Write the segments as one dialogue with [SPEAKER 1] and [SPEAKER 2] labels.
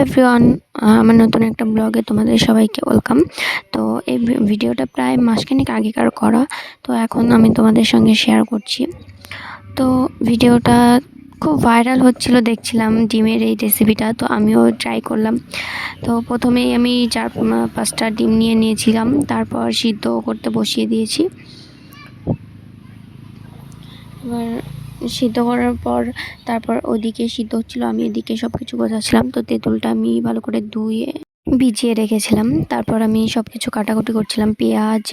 [SPEAKER 1] Everyone, আমার নতুন একটা ব্লগে তোমাদের সবাইকে ওয়েলকাম। তো এই ভিডিওটা প্রায় মাসখানেক আগেকার করা, তো এখন আমি তোমাদের সঙ্গে শেয়ার করছি। তো ভিডিওটা খুব ভাইরাল হচ্ছিল, দেখছিলাম ডিমের এই রেসিপিটা, তো আমিও ট্রাই করলাম। তো প্রথমেই আমি 4-5টা ডিম নিয়ে নিয়েছিলাম, তারপর সিদ্ধ করতে বসিয়ে দিয়েছি। এবার সিদ্ধ করার পর তারপর ওদিকে সিদ্ধ হচ্ছিলো, আমি এদিকে সব কিছু গোছাচ্ছিলাম। তো তেঁতুলটা আমি ভালো করে ধুয়ে ভিজিয়ে রেখেছিলাম। তারপর আমি সব কিছু কাটাকুটি করছিলাম, পেঁয়াজ,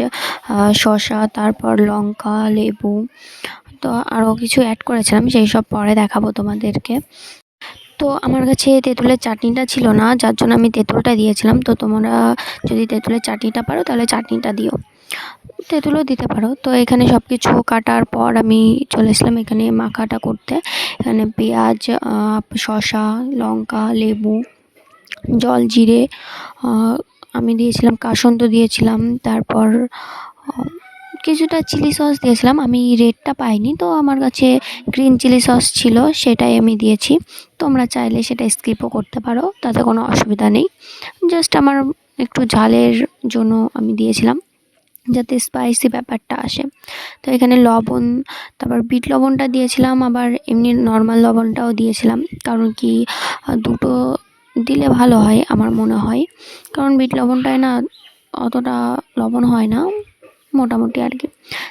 [SPEAKER 1] শসা, তারপর লঙ্কা, লেবু, তো আরও কিছু অ্যাড করেছিলাম, সেই সব পরে দেখাবো তোমাদেরকে। তো আমার কাছে তেঁতুলের চাটনিটা ছিল না, যার জন্য আমি তেঁতুলটা দিয়েছিলাম। তো তোমরা যদি তেঁতুলের চাটনিটা পারো তাহলে চাটনিটা দিও, তেঁতুলও দিতে পারো। তো এখানে সব কিছু কাটার পর আমি চলে এসলাম এখানে মাখাটা করতে। এখানে পেঁয়াজ, শসা, লঙ্কা, লেবু, জল জিরে, আমি দিয়েছিলাম কাসন্দ দিয়েছিলাম, তারপর কিছুটা চিলি সস দিয়েছিলাম। আমি রেডটা পাইনি, তো আমার কাছে গ্রিন চিলি সস ছিল, সেটাই আমি দিয়েছি। তোমরা চাইলে সেটা স্কিপও করতে পারো, তাতে কোনো অসুবিধা নেই। জাস্ট আমার একটু ঝালের জন্য আমি দিয়েছিলাম, যাতে স্পাইসি ব্যাপারটা আসে। তো এখানে লবণ, তারপর বিট লবণটা দিয়েছিলাম, আবার এমনি নর্মাল লবণটাও দিয়েছিলাম। কারণ কি দুটো দিলে ভালো হয় আমার মনে হয়, কারণ বিট লবণটায় না অতটা লবণ হয় না, মোটামুটি আর কি।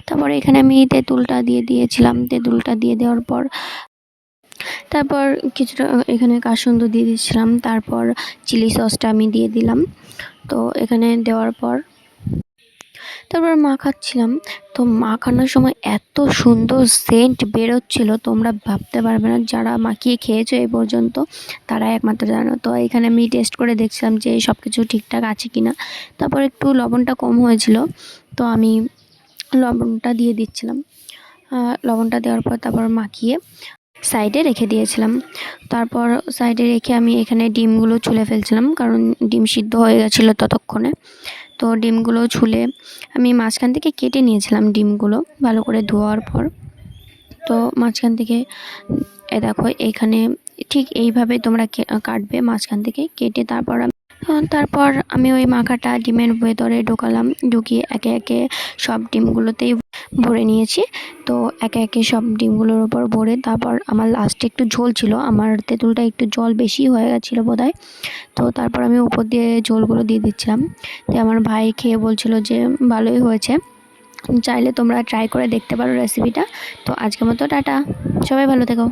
[SPEAKER 1] তারপরে এখানে আমি তেঁতুলটা দিয়ে দিয়েছিলাম। তেঁতুলটা দিয়ে দেওয়ার পর তারপর কিছুটা এখানে কাসুন্দ দিয়ে দিয়েছিলাম, তারপর চিলি সসটা আমি দিয়ে দিলাম। তো এখানে দেওয়ার পর তারপর মাখাচ্ছিলাম। তো মাখানোর সময় এত সুন্দর সেন্ট বেরোচ্ছিল, তোমরা ভাবতে পারবে না। যারা মাখিয়ে খেয়েছো এই পর্যন্ত তারা একমাত্র জানো। তো এখানে আমি টেস্ট করে দেখছিলাম যে সব কিছু ঠিকঠাক আছে কি না। তারপর একটু লবণটা কম হয়েছিল, তো আমি লবণটা দিয়ে দিচ্ছিলাম। লবণটা দেওয়ার পর তারপর মাখিয়ে সাইডে রেখে দিয়েছিলাম। তারপর সাইডে রেখে আমি এখানে ডিমগুলো ছুলে ফেলছিলাম, কারণ ডিম সিদ্ধ হয়ে গেছিলো ততক্ষণে। তো ডিমগুলো ছুলে আমি মাঝখান থেকে কেটে নিয়েছিলাম ডিমগুলো ভালো করে ধোয়ার পর। তো মাঝখান থেকে দেখো এখানে ঠিক এইভাবে তোমরা কাটবে, মাঝখান থেকে কেটে তারপর আমি ওই মাখাটা ডিমের ভেতরে ঢোকালাম, ঢুকিয়ে একে একে সব ডিমগুলোতেই ভরে নিয়েছি। তো একে একে সব ডিমগুলোর ওপর ভরে তারপর আমার লাস্টে একটু ঝোল ছিল, আমার তেঁতুলটা একটু জল বেশি হয়ে গেছিলো বোধহয়। তো তারপর আমি উপর দিয়ে ঝোলগুলো দিয়ে দিচ্ছিলাম। তো আমার ভাই খেয়ে বলছিল যে ভালোই হয়েছে, চাইলে তোমরা ট্রাই করে দেখতে পারো রেসিপিটা। তো আজকের মতো টাটা, সবাই ভালো থেকো।